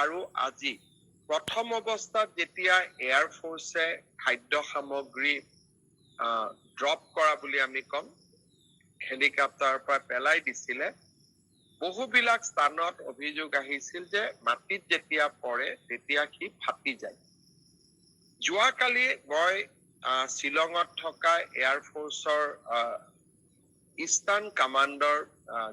আৰু আজি প্ৰথম অৱস্থাত যেতিয়া এয়াৰ ফোৰ্ছে খাদ্য সামগ্ৰী ড্ৰপ কৰা বুলি আমি কম, হেলিকপ্টাৰৰ পৰা পেলাই দিছিলে, বহুবিলাক স্থানত অভিযোগ আহিছিল যে মাটিত যেতিয়া পৰে তেতিয়া সি ফাটি যায়। যোৱাকালি মই শ্বিলঙত থকা এয়াৰ ফোৰ্চৰ ইষ্টাৰ্ণ কামাণ্ডৰ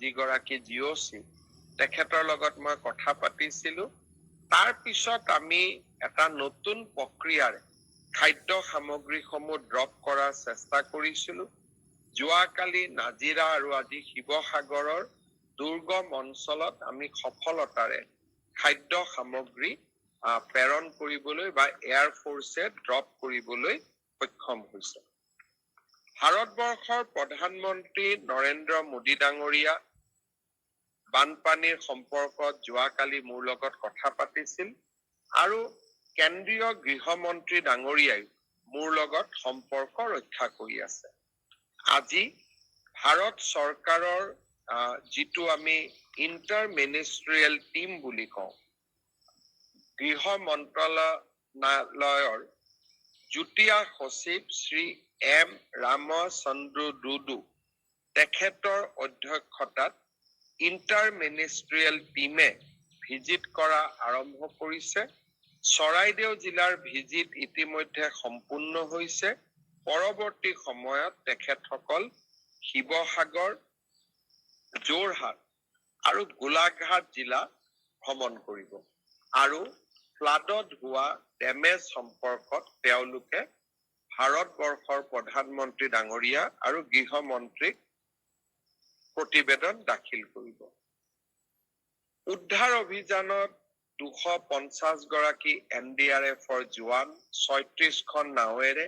যিগৰাকী GOC তেখেতৰ লগত মই কথা পাতিছিলো। তাৰ পিছত আমি এটা নতুন প্ৰক্ৰিয়াৰে খাদ্য সামগ্ৰীসমূহ ড্ৰপ কৰাৰ চেষ্টা কৰিছিলো। যোৱাকালি নাজিৰা আৰু আজি শিৱসাগৰৰ দুৰ্গম অঞ্চলত আমি সফলতাৰে খাদ্য সামগ্ৰী প্ৰেৰণ কৰিবলৈ বা এয়াৰ ফোৰ্ছে ড্ৰপ কৰিবলৈ সক্ষম হৈছে। ভাৰতবৰ্ষৰ প্ৰধানমন্ত্ৰী নৰেন্দ্ৰ মোদী ডাঙৰীয়া বানপানীৰ সম্পৰ্কত যোৱাকালি মোৰ লগত কথা পাতিছিল আৰু কেন্দ্ৰীয় গৃহমন্ত্ৰী ডাঙৰীয়াই মোৰ লগত সম্পৰ্ক ৰক্ষা কৰি আছে। আজি ভাৰত চৰকাৰৰ যিটো আমি ইণ্টাৰ মিনিষ্ট্ৰিয়েল টিম বুলি কওঁ, গৃহ মন্ত্ৰালয়ৰ যুটীয়া সচিব শ্ৰী M. ৰামচন্দ্ৰ ডুডু তেখেতৰ অধ্যক্ষতাত ইণ্টাৰ মিনিষ্ট্ৰিয়েল টিমে ভিজিট কৰা আৰম্ভ কৰিছে। চৰাইদেউ জিলাৰ ভিজিট ইতিমধ্যে সম্পূৰ্ণ হৈছে। পৰৱৰ্তী সময়ত তেখেতসকল শিৱসাগৰ, যোৰহাট আৰু গোলাঘাট জিলা ভ্ৰমণ কৰিব আৰু ফ্লাডত হোৱা ডেমেজ সম্পৰ্কত তেওঁলোকে ভাৰতবৰ্ষৰ প্ৰধানমন্ত্ৰী ডাঙৰীয়া আৰু গৃহমন্ত্ৰীক প্ৰতিবেদন দাখিল কৰিব। উদ্ধাৰ অভিযানত 250 গৰাকী NDRFৰ জোৱান, 36খন নাৱেৰে,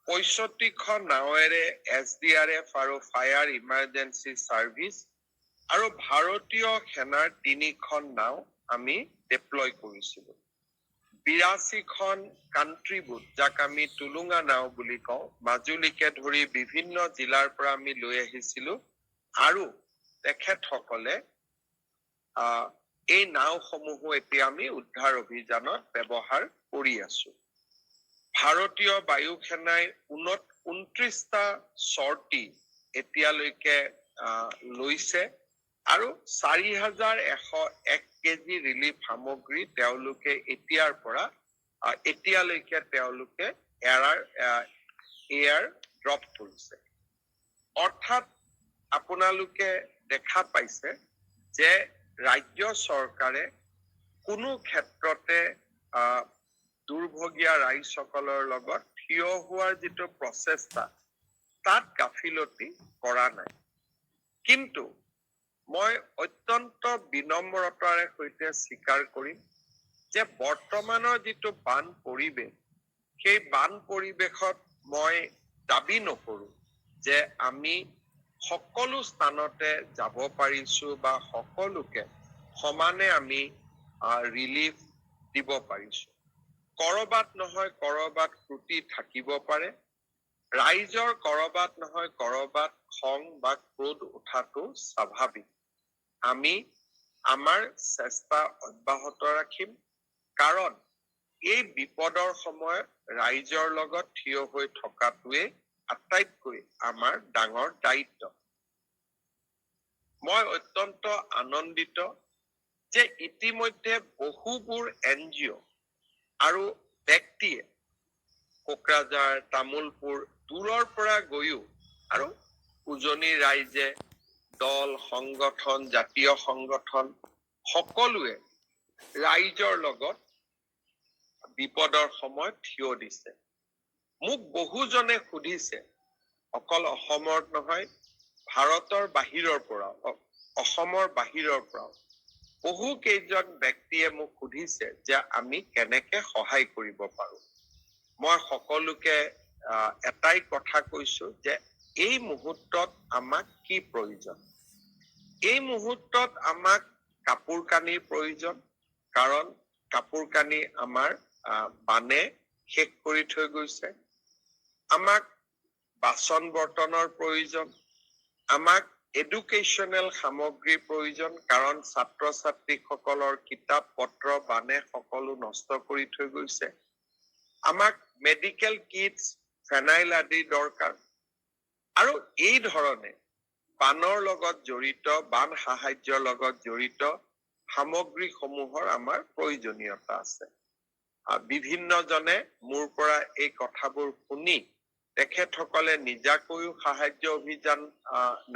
65খন নাৱেৰে SDRF আৰু ফায়াৰ ইমাৰ্জেঞ্চি ছাৰ্ভিচ আৰু ভাৰতীয় সেনাৰ 3খন নাও আমি ডিপ্লয় কৰিছিলো। 82খন কাণ্ট্ৰি বুট, যাক আমি টুলুঙা নাও বুলি কওঁ, মাজুলীকে ধৰি বিভিন্ন জিলাৰ পৰা আমি লৈ আহিছিলো আৰু তেখেতসকলে এই নাওসমূহো এতিয়া আমি উদ্ধাৰ অভিযানত ব্যৱহাৰ কৰি আছো। ভাৰতীয় বায়ু সেনাই 29টা চৰ্টি এতিয়ালৈকে লৈছে আৰু 4101 কেজি ৰিলিফ সামগ্ৰী তেওঁলোকে এতিয়ালৈকে তেওঁলোকে এয়াৰ ড্ৰপ কৰিছে। অৰ্থাৎ আপোনালোকে দেখা পাইছে যে ৰাজ্য চৰকাৰে কোনো ক্ষেত্ৰতে দুৰ্ভগীয়া ৰাইজসকলৰ লগত থিয় হোৱাৰ যিটো প্ৰচেষ্টা, তাত গাফিলতি কৰা নাই। কিন্তু মই অত্যন্ত বিনম্ৰতাৰে সৈতে স্বীকাৰ কৰিম যে বৰ্তমানৰ যিটো বান পৰিৱেশ, সেই বান পৰিৱেশত মই দাবী নকৰো যে আমি সকলো স্থানতে যাব পাৰিছো বা সকলোকে সমানে আমি ৰিলিফ দিব পাৰিছো। কৰবাত নহয় কৰবাত ত্ৰুটি থাকিব পাৰে। ৰাইজৰ কৰবাত নহয় কৰবাত খং বা ক্ৰোধ উঠাটো স্বাভাৱিক। আমি আমাৰ চেষ্টা অব্যাহত ৰাখিম, কাৰণ এই বিপদৰ সময়ত ৰাইজৰ লগত থিয় হৈ থকাটোৱে আটাইতকৈ আমাৰ ডাঙৰ দায়িত্ব। মই অত্যন্ত আনন্দিত যে ইতিমধ্যে বহুবোৰ NGO আৰু ব্যক্তিয়ে কোকৰাঝাৰ, তামোলপুৰ দূৰৰ পৰা গৈও আৰু উজনি ৰাইজে, দল, সংগঠন, জাতীয় সংগঠন সকলোৱে ৰাইজৰ লগত বিপদৰ সময়ত থিয় দিছে। মোক বহুজনে সুধিছে, অকল অসমৰ নহয়, ভাৰতৰ বাহিৰৰ পৰাও, অসমৰ বাহিৰৰ পৰাও বহু কেইজন ব্যক্তিয়ে মোক সুধিছে যে আমি কেনেকে সহায় কৰিব পাৰো। মই সকলোকে এটাই কথা কৈছো যে এই মুহূৰ্তত আমাক কি প্ৰয়োজন। এই মুহূৰ্তত আমাক কাপোৰ কানিৰ প্ৰয়োজন, কাৰণ কাপোৰ কানি আমাৰ বানে শেষ কৰি থৈ গৈছে। আমাক বাচন বৰ্তনৰ প্ৰয়োজন, আমাক এডুকেশ্যনেল সামগ্ৰীৰ প্ৰয়োজন, কাৰণ ছাত্ৰ ছাত্ৰীসকলৰ কিতাপ পত্ৰ বানে সকলো নষ্ট কৰি থৈ গৈছে। আমাক মেডিকেল কিটছ, ফেনাইল আদি দৰকাৰ। আৰু এই ধৰণে বানৰ লগত জড়িত, বান সাহায্যৰ লগত জড়িত সামগ্ৰীসমূহৰ আমাৰ প্ৰয়োজনীয়তা আছে। বিভিন্নজনে মোৰ পৰা এই কথাবোৰ শুনি তেখেতসকলে নিজাকৈও সাহায্য অভিযান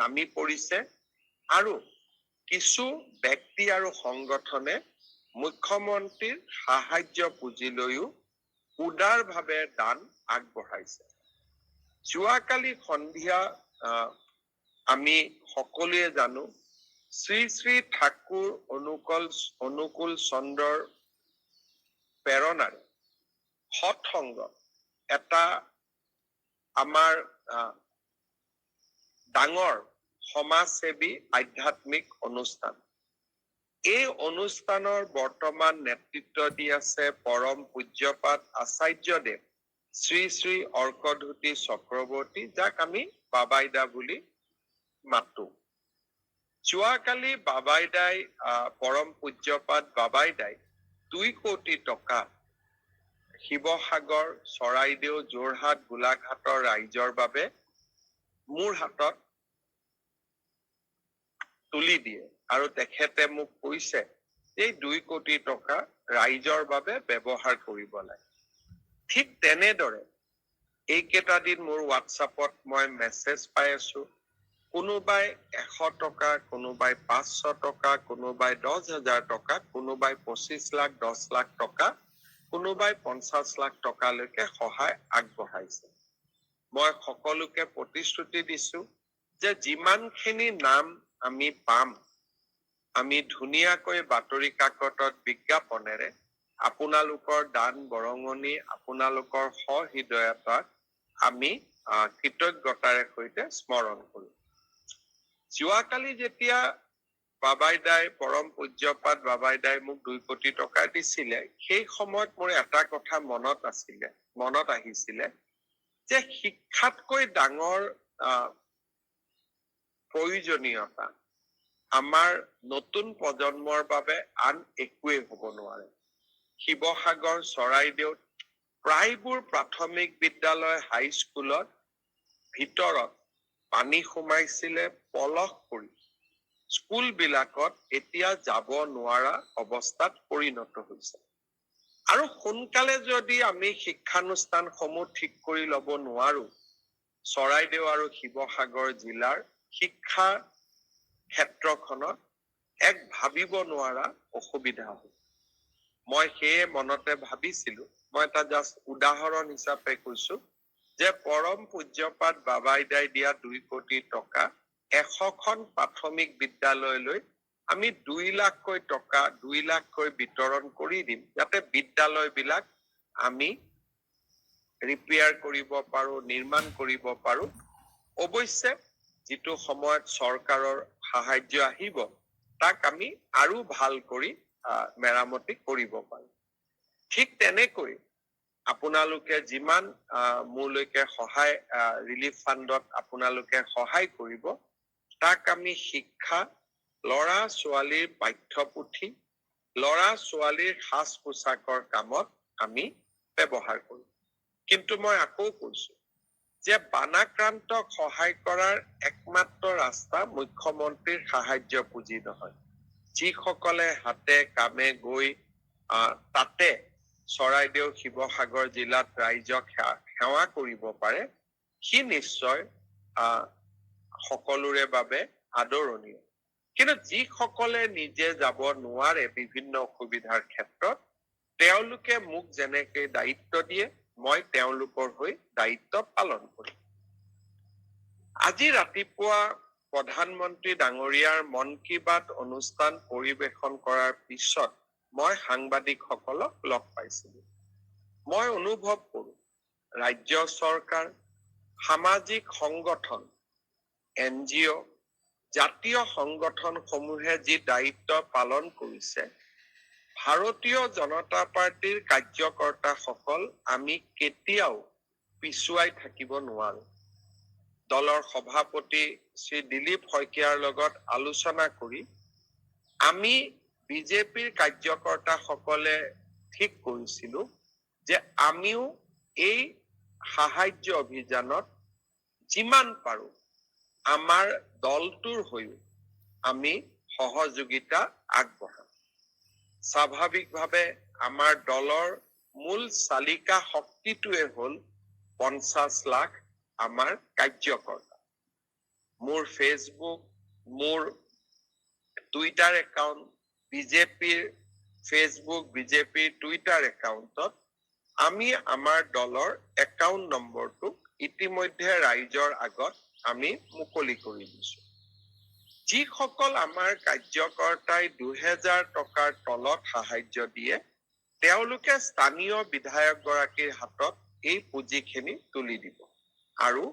নামি পৰিছে, আৰু কিছু ব্যক্তি আৰু সংগঠনে মুখ্যমন্ত্ৰীৰ সাহায্য পুঁজি লৈও উদাৰভাৱে দান আগবঢ়াইছে। যোৱাকালি সন্ধিয়া আমি সকলোৱে জানো শ্ৰী শ্ৰী ঠাকুৰ অনুকূল চন্দ্ৰৰ প্ৰেৰণাৰে সৎসংগ এটা আমাৰ ডাঙৰ সমাজসেৱী আধ্যাত্মিক অনুষ্ঠান। এই অনুষ্ঠানৰ বৰ্তমান নেতৃত্ব দি আছে পৰম পূজ্যপাত আচাৰ্যদেৱ শ্ৰী শ্ৰী অৰ্কধুতি চক্ৰৱৰ্তী, যাক আমি বাবাইদা বুলি মাতো। যোৱাকালি বাবাইদাই পৰম পূজ্যপাত বাবাইদাই 2 কোটি টকা শিৱসাগৰ, চৰাইদেউ, যোৰহাট, গোলাঘাটৰ ৰাইজৰ বাবে মোৰ হাতত তুলি দিয়ে, আৰু তেখেতে মোক কৈছে এই 2 কোটি টকা ৰাইজৰ বাবে ব্যৱহাৰ কৰিব লাগে। ঠিক তেনেদৰে এইকেইটা দিন মোৰ হোৱাটছআপত মই মেছেজ পাই আছো, কোনোবাই 100 টকা, কোনোবাই 500 টকা, কোনোবাই 10,000 টকা, কোনোবাই 25 লাখ, 10 লাখ টকা, কোনোবাই 50 লাখ টকালৈকে সহায় আগবঢ়াইছে। মই সকলোকে প্ৰতিশ্ৰুতি দিছো যে যিমানখিনি নাম আমি পাম, আমি ধুনীয়াকৈ বাতৰি কাকতত বিজ্ঞাপনেৰে আপোনালোকৰ দান বৰঙণি, আপোনালোকৰ সহৃদয়তাক আমি কৃতজ্ঞতাৰে সৈতে স্মৰণ কৰো। যোৱাকালি যেতিয়া বাবাইদাই, পৰম পূজ্যপাত বাবাইদাই মোক 2 কোটি টকা দিছিলে, সেই সময়ত মোৰ এটা কথা মনত আহিছিলে যে শিক্ষাতকৈ ডাঙৰ প্ৰয়োজনীয়তা আমাৰ নতুন প্ৰজন্মৰ বাবে আন একোৱেই হ'ব নোৱাৰে। শিৱসাগৰ, চৰাইদেউত প্ৰায়বোৰ প্ৰাথমিক বিদ্যালয়, হাইস্কুলত ভিতৰত পানী সোমাইছিলে, পলস পৰি স্কুলবিলাকত এতিয়া যাব নোৱাৰা অৱস্থাত পৰিণত হৈছে। আৰু সোনকালে যদি আমি শিক্ষানুষ্ঠানসমূহ ঠিক কৰি ল'ব নোৱাৰো, চৰাইদেউ আৰু শিৱসাগৰ জিলাৰ শিক্ষা ক্ষেত্ৰখনত এক ভাবিব নোৱাৰা অসুবিধা হ'ব। মই সেয়ে মনতে ভাবিছিলো, মই এটা জাষ্ট উদাহৰণ হিচাপে কৈছো যে পৰম পূজ্যপাত বাবাইদাই দিয়া 2 কোটি টকা 100খন প্ৰাথমিক বিদ্যালয়লৈ আমি 2 লাখকৈ টকা, 2 লাখকৈ বিতৰণ কৰি দিম, যাতে বিদ্যালয়বিলাক আমি ৰিপেয়াৰ কৰিব পাৰো, নিৰ্মাণ কৰিব পাৰো। অৱশ্যে যিটো সময়ত চৰকাৰৰ সাহায্য আহিব, তাক আমি আৰু ভাল কৰি মেৰামতি কৰিব পাৰো। ঠিক তেনেকৈ আপোনালোকে যিমান মোলৈকে সহায়, ৰিলিফ ফাণ্ডত আপোনালোকে সহায় কৰিব, তাক আমি শিক্ষা, ল'ৰা ছোৱালীৰ পাঠ্যপুথি, ল'ৰা ছোৱালীৰ সাজ পোছাকৰ কামত আমি ব্যৱহাৰ কৰিম। কিন্তু মই আকৌ কৈছো যে বানাক্ৰান্তক সহায় কৰাৰ একমাত্ৰ ৰাস্তা মুখ্যমন্ত্ৰীৰ সাহায্য পুঁজি নহয়। যিসকলে হাতে কামে গৈ তাতে চৰাইদেউ, শিৱসাগৰ জিলাত ৰাইজক সেৱা কৰিব পাৰে, সি নিশ্চয় সকলোৰে বাবে আদৰণীয়। কিন্তু যিসকলে নিজে যাব নোৱাৰে বিভিন্ন অসুবিধাৰ ক্ষেত্ৰত, তেওঁলোকে মোক যেনেকৈ দায়িত্ব দিয়ে, মই তেওঁলোকৰ হৈ দায়িত্ব পালন কৰিম। আজি ৰাতিপুৱা প্ৰধানমন্ত্ৰী ডাঙৰীয়াৰ মন কী বাত অনুষ্ঠান পৰিবেশন কৰাৰ পিছত মই সাংবাদিকসকলক লগ পাইছিলো। মই অনুভৱ কৰো ৰাজ্য চৰকাৰ, সামাজিক সংগঠন, NGO, জাতীয় সংগঠনসমূহে যি দায়িত্ব পালন কৰিছে, ভাৰতীয় জনতা পাৰ্টিৰ কাৰ্যকৰ্তাসকল আমি কেতিয়াও পিছুৱাই থাকিব নোৱাৰো। দলৰ সভাপতি শ্ৰী দিলীপ শইকীয়াৰ লগত আলোচনা কৰি আমি বিজেপিৰ কাৰ্যকৰ্তাসকলে ঠিক কৰিছিলো যে আমিও এই সাহায্য অভিযানত যিমান পাৰো আমাৰ দলটোৰ হৈও আমি সহযোগিতা আগবঢ়াম। স্বাভাৱিকভাৱে আমাৰ দলৰ মূল চালিকা শক্তিটোৱে হ'ল 50 লাখ আমাৰ কাৰ্যকৰ্তা। মোৰ ফেচবুক, মোৰ টুইটাৰ একাউণ্ট, বিজেপিৰ ফেচবুক, বিজেপিৰ টুইটাৰ একাউণ্টত আমি আমাৰ দলৰ একাউণ্ট নম্বৰটো ইতিমধ্যে ৰাইজৰ আগত আমি মুকলি কৰি দিছো। যিসকল আমাৰ কাৰ্যকৰ্তাই 2000 টকাৰ তলত সাহায্য দিয়ে তেওঁলোকে স্থানীয় বিধায়ক গৰাকীৰ হাতত এই পুঁজিখিনি তুলি দিব আৰু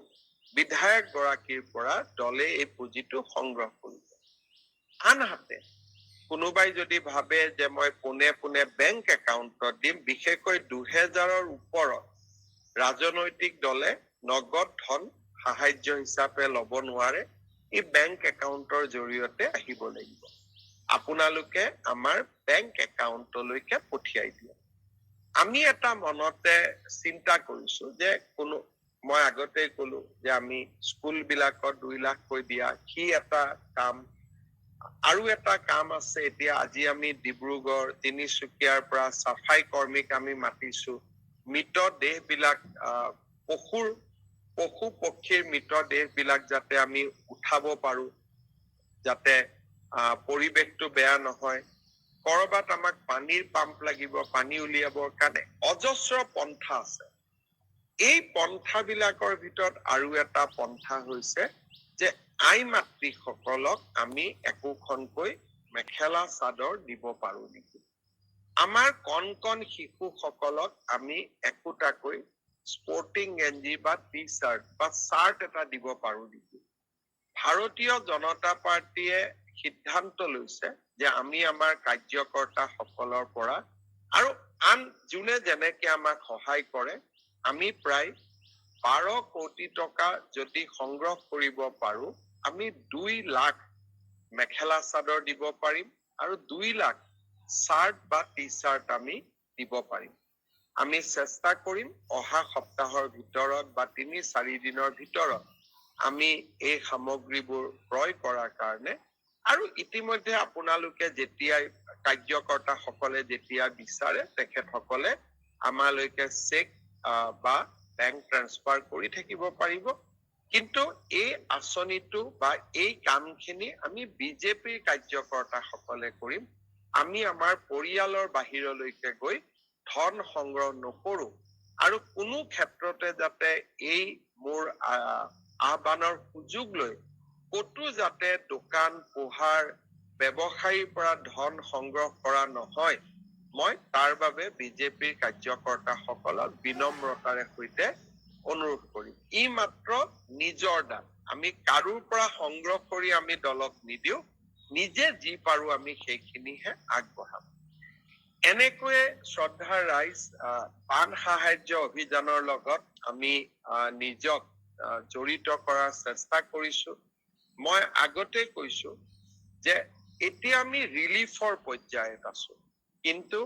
বিধায়ক গৰাকীৰ পৰা দলে এই পুঁজিটো সংগ্ৰহ কৰিব। আনহাতে কোনোবাই যদি ভাবে যে মই পোনে পোনে বেংক একাউণ্টত দিম, বিশেষকৈ 2000ৰ ওপৰত ৰাজনৈতিক দলে নগদ ধন সাহায্য হিচাপে ল'ব নোৱাৰে। এই বেংক একাউণ্টৰ জৰিয়তে আহিব লাগিব। আপোনালোকে আমাৰ বেংক একাউণ্টলৈকে পঠিয়াই দিয়ক। আমি এটা মনতে চিন্তা কৰিছো যে মই আগতে কলো যে আমি স্কুল বিলাকত 2 লাখকৈ দিয়া কি এটা কাম। আৰু এটা কাম আছে, এতিয়া আজি আমি ডিব্ৰুগড়, তিনিচুকীয়াৰ পৰা চাফাই কৰ্মীক আমি মাতিছো। মৃতদেহ বিলাক পশু পক্ষীৰ মৃতদেহ বিলাক যাতে আমি উঠাব পাৰো, যাতে পৰিৱেশটো বেয়া নহয়। কৰবাত আমাক পানীৰ পাম্প লাগিব, পানী উলিয়াবৰ কাৰণে অজস্ৰ পন্থা আছে। এই পন্থাবিলাকৰ ভিতৰত আৰু এটা পন্থা হৈছে যে আই মাতৃসকলক আমি একোখনকৈ মেখেলা চাদৰ দিব পাৰো নেকি। আমাৰ কণ কণ শিশুসকলক আমি একোটাকৈ স্পৰ্টিং গেঞ্জি বা টি চাৰ্ট বা চাৰ্ট এটা দিব পাৰো নেকি। ভাৰতীয় জনতা পাৰ্টীয়ে সিদ্ধান্ত লৈছে যে আমি আমাৰ কাৰ্যকৰ্তা সকলৰ পৰা আৰু আন যোনে যেনেকে আমাক সহায় কৰে আমি প্ৰায় 12 কোটি টকা যদি সংগ্ৰহ কৰিব পাৰো, আমি 2 লাখ মেখেলা চাদৰ দিব পাৰিম আৰু 2 লাখ চাৰ্ট বা টি চাৰ্ট আমি দিব পাৰিম। আমি চেষ্টা কৰিম অহা সপ্তাহৰ ভিতৰত বা 3-4 দিনৰ ভিতৰত আমি এই সামগ্ৰীবোৰ ক্ৰয় কৰাৰ কাৰণে। আৰু ইতিমধ্যে আপোনালোকে যেতিয়াই কাৰ্যকৰ্তা সকলে যেতিয়া বিচাৰে তেখেতসকলে আমালৈকে চেক বা বেংক ট্ৰান্সফাৰ কৰি থাকিব পাৰিব। কিন্তু এই আঁচনিটো বা এই কামখিনি আমি বিজেপিৰ কাৰ্যকৰ্তা সকলে কৰিম। আমি আমাৰ পৰিয়ালৰ বাহিৰলৈকে গৈ ধন সংগ্ৰহ নকৰো আৰু কোনো ক্ষেত্ৰতে যাতে এই মোৰ আহ্বানৰ সুযোগ লৈ কতো যাতে দোকান পোহাৰ ব্যৱসায়ীৰ পৰা ধন সংগ্ৰহ কৰা নহয়, মই তাৰ বাবে বিজেপিৰ কাৰ্যকৰ্তা সকলক বিনম্ৰতাৰে সৈতে অনুৰোধ কৰিম। ই মাত্ৰ নিজৰ দান, আমি কাৰোৰ পৰা সংগ্ৰহ কৰি আমি দলক নিদিও, নিজে যি পাৰো আমি সেইখিনিহে আগবঢ়াম। এনেকৈয়ে শ্ৰদ্ধাৰ ৰাইজ, পান সাহায্য অভিযানৰ লগত আমি নিজক জড়িত কৰাৰ চেষ্টা কৰিছো। মই আগতে কৈছো যে এতিয়া আমি ৰিলিফৰ পৰ্যায়ত আছো, কিন্তু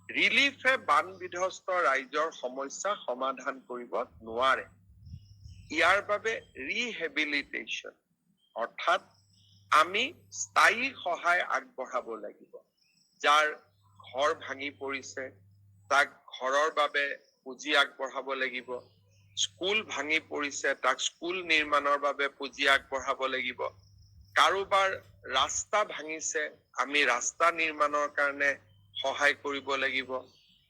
ৰিলিফে বান বিধ্বস্ত ৰাইজৰ সমস্যা সমাধান কৰিব নোৱাৰে। ইয়াৰ বাবে ৰিহেবিলিটেশ্যন অৰ্থাৎ আমি স্থায়ী সহায় আগবঢ়াব লাগিব। যাৰ ঘৰ ভাঙি পৰিছে তাক ঘৰৰ বাবে পুঁজি আগবঢ়াব লাগিব। স্কুল ভাঙি পৰিছে তাক স্কুল নিৰ্মাণৰ বাবে পুঁজি আগবঢ়াব লাগিব। কাৰোবাৰ ৰাস্তা ভাঙিছে আমি ৰাস্তা নিৰ্মাণৰ কাৰণে সহায় কৰিব লাগিব।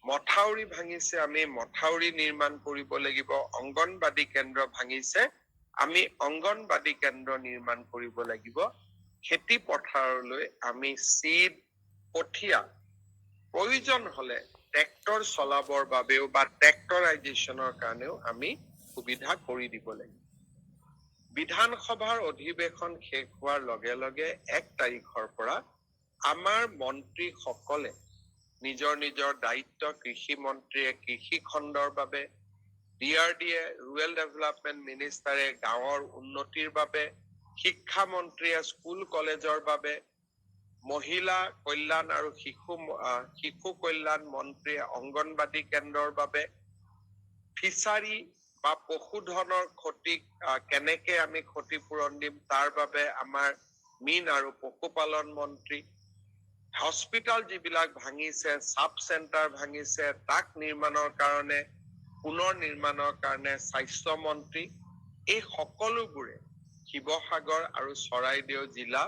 মথাউৰি ভাঙিছে আমি মথাউৰি নিৰ্মাণ কৰিব লাগিব। অংগনবাদী কেন্দ্ৰ ভাঙিছে আমি অংগনবাদী কেন্দ্ৰ নিৰ্মাণ কৰিব লাগিব। খেতি পথাৰলৈ আমি চিড, কঠীয়া, প্ৰয়োজন হলে ট্ৰেক্টৰ চলাবৰ বাবেও বা ট্ৰেক্টৰাইজেশ্যনৰ কাৰণেও আমি সুবিধা কৰি দিব লাগিব। বিধানসভাৰ অধিৱেশন শেষ হোৱাৰ লগে লগে 1 তাৰিখৰ পৰা আমাৰ মন্ত্ৰীসকলে নিজৰ নিজৰ দায়িত্ব, কৃষি মন্ত্ৰীয়ে কৃষি খণ্ডৰ বাবে, DRDA ৰুৰেল ডেভেলপমেণ্ট মিনিষ্টাৰে গাঁৱৰ উন্নতিৰ বাবে, শিক্ষা মন্ত্ৰীয়ে স্কুল কলেজৰ বাবে, মহিলা কল্যাণ আৰু শিশু কল্যাণ মন্ত্ৰীয়ে অংগনবাদী কেন্দ্ৰৰ বাবে, ফিচাৰী বা পশুধনৰ ক্ষতি কেনেকে আমি ক্ষতিপূৰণ দিম তাৰ বাবে আমাৰ মীন আৰু পশুপালন মন্ত্ৰী, হস্পিটাল যিবিলাক ভাঙিছে, সাব চেণ্টাৰ ভাঙিছে, তাক নিৰ্মাণৰ কাৰণে পুনৰ নিৰ্মাণৰ কাৰণে স্বাস্থ্য মন্ত্ৰী, এই সকলোবোৰে শিৱসাগৰ আৰু চৰাইদেউ জিলা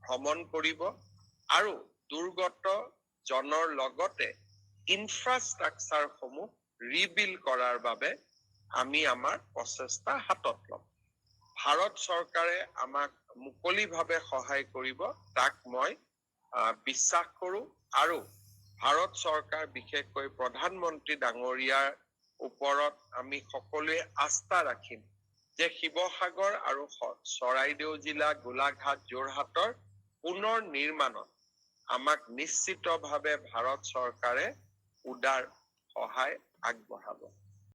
ভ্ৰমণ কৰিব আৰু দুৰ্গত জনৰ লগতে ইনফ্ৰাষ্ট্ৰাকচাৰ সমূহ ৰিবিল্ড কৰাৰ বাবে আমি আমাৰ প্ৰচেষ্টা হাতত ল'ম। ভাৰত চৰকাৰে আমাক মুকলিভাৱে সহায় কৰিব, তাক মই বিশ্বাস কৰো আৰু ভাৰত চৰকাৰ বিশেষকৈ প্ৰধানমন্ত্ৰী ডাঙৰীয়াৰ ওপৰত আমি সকলোৱে আস্থা ৰাখিম যে শিৱসাগৰ আৰু চৰাইদেউ জিলা, গোলাঘাট, যোৰহাটৰ পুনৰ নিৰ্মাণত আমাক নিশ্চিতভাৱে ভাৰত চৰকাৰে উদাৰ সহায় আগবঢ়াব।